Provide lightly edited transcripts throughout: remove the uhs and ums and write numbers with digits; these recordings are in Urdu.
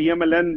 PMLN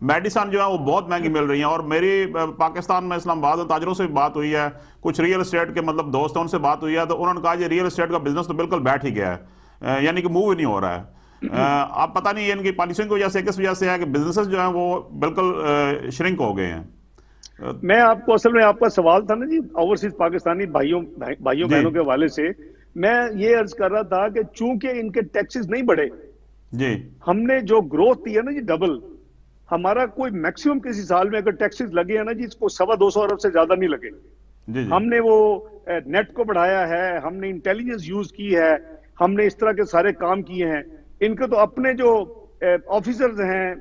میڈیسن جو ہے وہ بہت مہنگی مل رہی ہیں. اور میری پاکستان میں اسلام آباد میں تاجروں سے بات ہوئی ہے, کچھ ریئل اسٹیٹ کے مطلب دوست ہیں ان سے بات ہوئی ہے, تو انہوں نے کہا یہ ریئل اسٹیٹ کا بزنس تو بالکل بیٹھ ہی گیا ہے, یعنی کہ موو ہی نہیں ہو رہا ہے. اب پتہ نہیں ان کی پالیسیوں کی وجہ سے کس وجہ سے ہے کہ بزنسز جو ہیں وہ بالکل شرنک ہو گئے ہیں. میں آپ کو اصل میں آپ کا سوال تھا نا جی اوورسیز پاکستانی بھائیوں جی بہنوں کے حوالے سے, میں یہ عرض کر رہا تھا کہ چونکہ ان کے ٹیکسز نہیں بڑھے, جی ہم نے جو گروتھ دی ہے نا جی ڈبل, ہمارا کوئی میکسیمم کسی سال میں اگر ٹیکسز لگے ہیں نا جی اس کو 250 ارب سے زیادہ نہیں لگے. جی جی ہم نے وہ نیٹ کو بڑھایا ہے, ہم نے انٹیلیجنس یوز کی ہے, ہم نے اس طرح کے سارے کام کیے ہیں. ان کے تو اپنے جو آفیسرز ہیں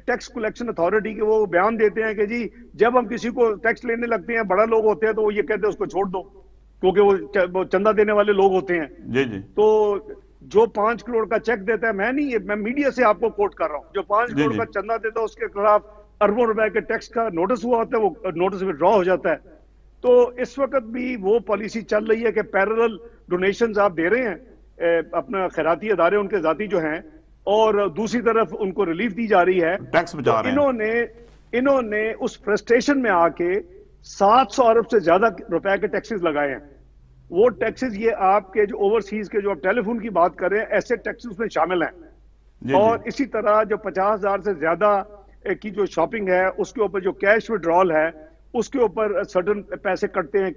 ٹیکس کلیکشن اتھارٹی کے, وہ بیان دیتے ہیں کہ جی جب ہم کسی کو ٹیکس لینے لگتے ہیں, بڑا لوگ ہوتے ہیں تو وہ یہ کہتے ہیں اس کو چھوڑ دو, کیونکہ وہ چندہ دینے والے لوگ ہوتے ہیں. جی جی تو جو 5 کروڑ کا چیک دیتا ہے, میں میڈیا سے آپ کو کوٹ کر رہا ہوں, جو 5 جی کروڑ جی کا چندہ دیتا ہے اس کے خلاف اربوں روپے کے ٹیکس کا نوٹس ہوا ہوتا ہے, وہ نوٹس وڈرا ہو جاتا ہے. تو اس وقت بھی وہ پالیسی چل رہی ہے کہ پیرلل ڈونیشنز آپ دے رہے ہیں اپنا خیراتی ادارے ان کے ذاتی جو ہیں, اور دوسری طرف ان کو ریلیف دی جا رہی ہے. ٹیکس تو بچا رہے ہیں. انہوں نے اس فرسٹریشن میں آ کے 700 ارب سے زیادہ روپے کے ٹیکسز لگائے ہیں. وہ ٹیکسز یہ آپ کے جو اوورسیز کے جو آپ ٹیلی فون کی بات کر رہے ہیں, ایسے ٹیکسز میں شامل ہیں. جی اور جی اسی طرح جو 50,000 سے زیادہ کی جو شاپنگ ہے اس کے اوپر جو کیش وڈرال ہے اس کے اوپر سرٹن پیسے کٹتے ہیں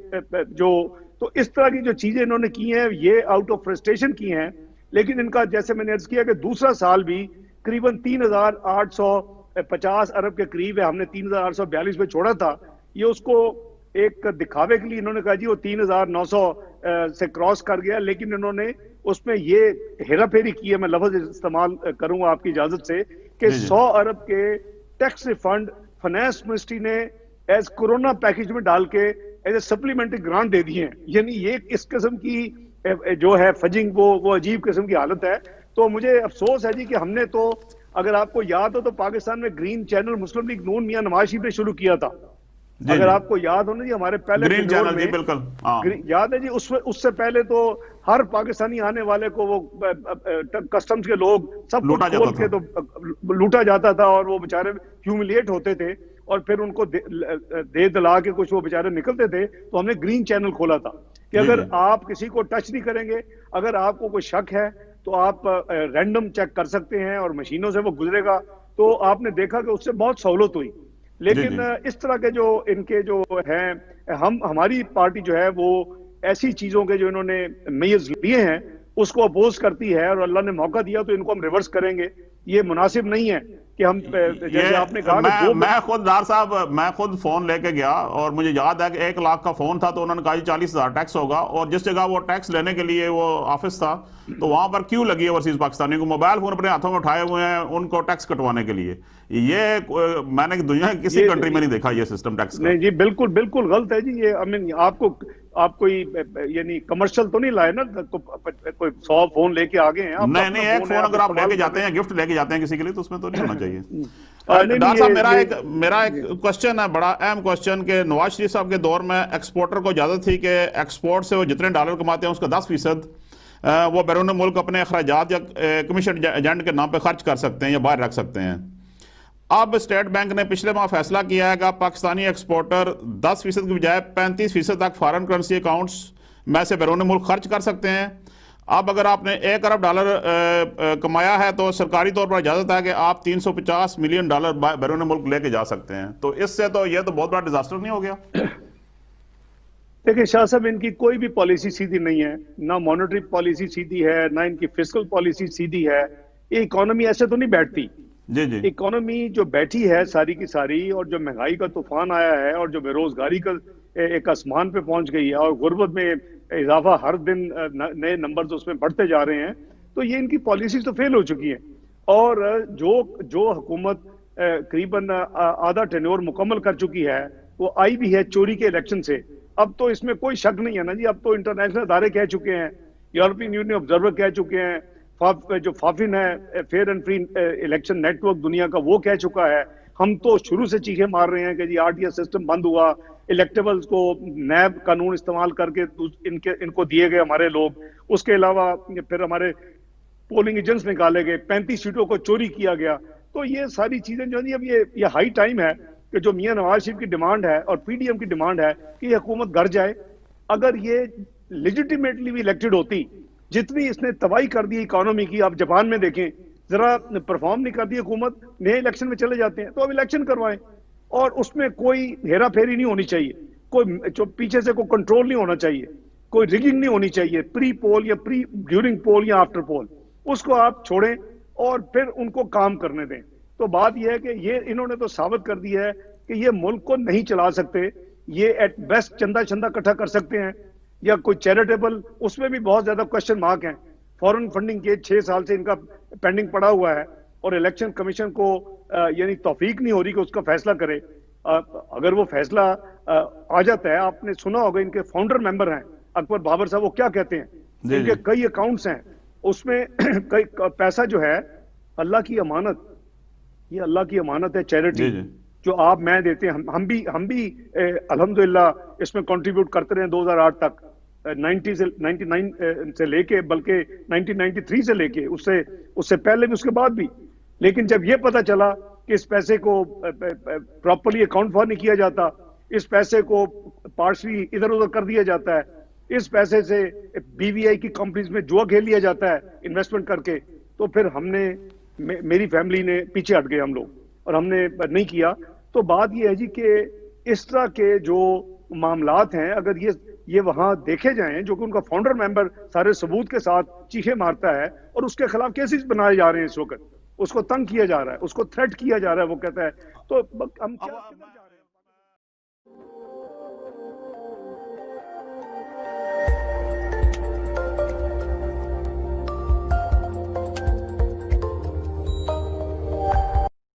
جو. تو اس طرح کی جو چیزیں انہوں نے کی ہیں یہ آؤٹ آف فرسٹریشن کی ہیں. لیکن ان کا جیسے میں نے عرض کیا کہ دوسرا سال بھی قریباً 3,850 ارب کے قریب ہے, ہم نے 3,842 میں چھوڑا تھا. یہ اس کو ایک دکھاوے کے لیے انہوں نے کہا جی وہ 3,900 سے کراس کر گیا, لیکن انہوں نے اس میں یہ ہیرا پھیری کی ہے, میں لفظ استعمال کروں گا آپ کی اجازت سے, کہ جی جی 100 ارب کے ٹیکس ریفنڈ فائنانس منسٹری نے ایز کورونا پیکج میں ڈال کے ایز اے سپلیمنٹری گرانٹ دے دی ہیں. یعنی یہ اس قسم کی جو ہے فجنگ وہ عجیب قسم کی حالت ہے. تو مجھے افسوس ہے جی کہ ہم نے تو, اگر آپ کو یاد ہو تو پاکستان میں گرین چینل مسلم لیگ نون میاں نواز شریف نے شروع کیا تھا. جی اگر جی آپ کو یاد ہو نا جی ہمارے پہلے گرین ٹینیور چینل, میں جی بالکل ہاں یاد ہے جی, اس سے پہلے تو ہر پاکستانی آنے والے کو وہ کسٹمز کے لوگ سب لوٹا کچھ جاتا کھول تھا. کے تو لوٹا جاتا تھا, اور وہ بیچارے ہیوملیٹ ہوتے تھے, اور پھر ان کو دے دلا کے کچھ وہ بیچارے نکلتے تھے. تو ہم نے گرین چینل کھولا تھا کہ جی اگر جی آپ کسی کو ٹچ نہیں کریں گے, اگر آپ کو کوئی شک ہے تو آپ رینڈم چیک کر سکتے ہیں اور مشینوں سے وہ گزرے گا. تو آپ نے دیکھا کہ اس سے بہت سہولت ہوئی. جی لیکن جی اس طرح کے جو ان کے جو ہیں, ہماری پارٹی جو ہے وہ ایسی چیزوں کے جو انہوں نے میئرز لیے ہیں اس کو اپوز کرتی ہے, اور اللہ نے موقع دیا تو ان کو ہم ریورس کریں گے. یہ مناسب نہیں ہے کہ ہم جیسے آپ نے یہ کہا کہ میں خود ڈار صاحب میں خود فون لے کے گیا, اور مجھے یاد ہے کہ 1 لاکھ کا فون تھا, تو انہوں نے کہا 40,000 ٹیکس ہوگا, اور جس جگہ وہ ٹیکس لینے کے لیے وہ آفس تھا تو وہاں پر کیوں لگی اوورسیز پاکستانیوں کو, موبائل فون اپنے ہاتھوں میں اٹھائے ہوئے ہیں ان کو ٹیکس کٹوانے کے لیے. یہ میں نے دنیا کی کسی کنٹری میں نہیں دیکھا یہ سسٹم ٹیکس کا. نہیں جی بالکل غلط ہے جی. یہ آپ کوئی یعنی کمرشل تو نہیں لائے نا, کوئی 100 فون لے کے آگے ہیں آپ, نہیں اپنا نہیں, ایک فون ہے فون آپ اگر آپ لے استعمال کے کر جاتے رہے ہیں, گفٹ لے کے جاتے ہیں کسی کے لیے, تو اس میں تو نہیں ہونا چاہیے. ہیں. نہیں ڈار صاحب نہیں, میرا ایک کوشچن ہے, بڑا اہم کوشچن, کہ نواز شریف صاحب کے دور میں ایکسپورٹر کو اجازت تھی کہ ایکسپورٹ سے وہ جتنے ڈالر کماتے ہیں اس کا 10% وہ بیرون ملک اپنے اخراجات یا کمیشن ایجنٹ کے نام پہ خرچ کر سکتے ہیں یا باہر رکھ سکتے ہیں. اب اسٹیٹ بینک نے پچھلے ماہ فیصلہ کیا ہے کہ پاکستانی ایکسپورٹر 10% کی بجائے 35% تک فارن کرنسی اکاؤنٹس میں سے بیرون ملک خرچ کر سکتے ہیں. اب اگر آپ نے 1 ارب ڈالر کمایا ہے تو سرکاری طور پر اجازت ہے کہ آپ 350 ملین ڈالر بیرون ملک لے کے جا سکتے ہیں. تو اس سے تو یہ تو بہت بڑا ڈیزاسٹر نہیں ہو گیا؟ دیکھیں شاہ صاحب, ان کی کوئی بھی پالیسی سیدھی نہیں ہے, نہ مانیٹری پالیسی سیدھی ہے, نہ ان کی فسکل پالیسی سیدھی ہے. یہ اکانومی ایسے تو نہیں بیٹھتی. جی جی اکانومی جو بیٹھی ہے ساری کی ساری, اور جو مہنگائی کا طوفان آیا ہے, اور جو بے روزگاری کا ایک آسمان پہ پہنچ گئی ہے, اور غربت میں اضافہ ہر دن نئے نمبرز اس میں بڑھتے جا رہے ہیں, تو یہ ان کی پالیسیز تو فیل ہو چکی ہیں. اور جو حکومت قریباً آدھا ٹینیور مکمل کر چکی ہے, وہ آئی بھی ہے چوری کے الیکشن سے. اب تو اس میں کوئی شک نہیں ہے نا جی, اب تو انٹرنیشنل ادارے کہہ چکے ہیں, یورپین یونین آبزرور کہہ چکے ہیں, جو فافن ہے fair and free election network دنیا کا, وہ کہہ چکا ہے. ہم تو شروع سے چیخیں مار رہے ہیں کہ جی RTI سسٹم بند ہوا, الیکٹیبلز کو نیب قانون استعمال کر کے ان کو دیے گئے ہمارے لوگ, اس کے علاوہ پھر ہمارے پولنگ ایجنٹس نکالے گئے, 35 سیٹوں کو چوری کیا گیا. تو تو یہ ساری چیزیں جو ہیں اب یہ ہائی ٹائم ہے کہ جو میاں نواز شریف کی ڈیمانڈ ہے اور پی ڈی ایم کی ڈیمانڈ ہے کہ یہ حکومت گھر جائے. اگر یہ لیجیٹیمیٹلی بھی الیکٹڈ ہوتی, جتنی اس نے تباہی کر دی اکانومی کی, آپ جاپان میں دیکھیں, ذرا پرفارم نہیں کرتی حکومت, نئے الیکشن میں چلے جاتے ہیں, تو اب الیکشن کروائیں اور اس میں کوئی ہیرا پھیری نہیں ہونی چاہیے, کوئی جو پیچھے سے کوئی کنٹرول نہیں ہونا چاہیے, کوئی ریگنگ نہیں ہونی چاہیے, پری پول یا ڈیورنگ پول یا آفٹر پول, اس کو آپ چھوڑیں اور پھر ان کو کام کرنے دیں. تو بات یہ ہے کہ یہ انہوں نے تو ثابت کر دیا ہے کہ یہ ملک کو نہیں چلا سکتے. یہ ایٹ بیسٹ چندہ اکٹھا کر سکتے ہیں یا کوئی چیریٹیبل, اس میں بھی بہت زیادہ کوشچن مارک ہیں. فورن فنڈنگ کے 6 سال سے ان کا پینڈنگ پڑا ہوا ہے اور الیکشن کمیشن کو یعنی توفیق نہیں ہو رہی کہ اس کا فیصلہ کرے. اگر وہ فیصلہ آ جاتا ہے, آپ نے سنا ہوگا ان کے فاؤنڈر ممبر ہیں اکبر بابر صاحب, وہ کیا کہتے ہیں, ان کے کئی اکاؤنٹس ہیں, اس میں پیسہ جو ہے اللہ کی امانت, یہ اللہ کی امانت ہے, چیریٹی جو آپ میں دیتے ہیں, ہم بھی الحمدللہ اس میں کنٹریبیوٹ کرتے رہے 2008 تک, 99 سے لے کے, بلکہ 1993 سے لے کے, اس سے پہلے بھی, اس کے بعد بھی. لیکن جب یہ پتا چلا کہ اس پیسے کو پراپرلی اکاؤنٹ فار نہیں کیا جاتا, اس پیسے کو پارشلی ادھر ادھر کر دیا جاتا ہے, اس پیسے سے بی وی آئی کی کمپنیز میں جوا کھیل لیا جاتا ہے انویسٹمنٹ کر کے, تو پھر ہم نے, میری فیملی نے پیچھے ہٹ گئے ہم لوگ, اور ہم نے نہیں کیا. تو بات یہ ہے جی کہ اس طرح کے جو معاملات ہیں, اگر یہ وہاں دیکھے جائیں, جو کہ ان کا فاؤنڈر ممبر سارے ثبوت کے ساتھ چیخے مارتا ہے اور اس کے خلاف کیسز بنائے جا رہے ہیں اس وقت, اس کو تنگ کیا جا رہا ہے, اس کو تھریٹ کیا جا رہا ہے, وہ کہتا ہے, تو ہم کیا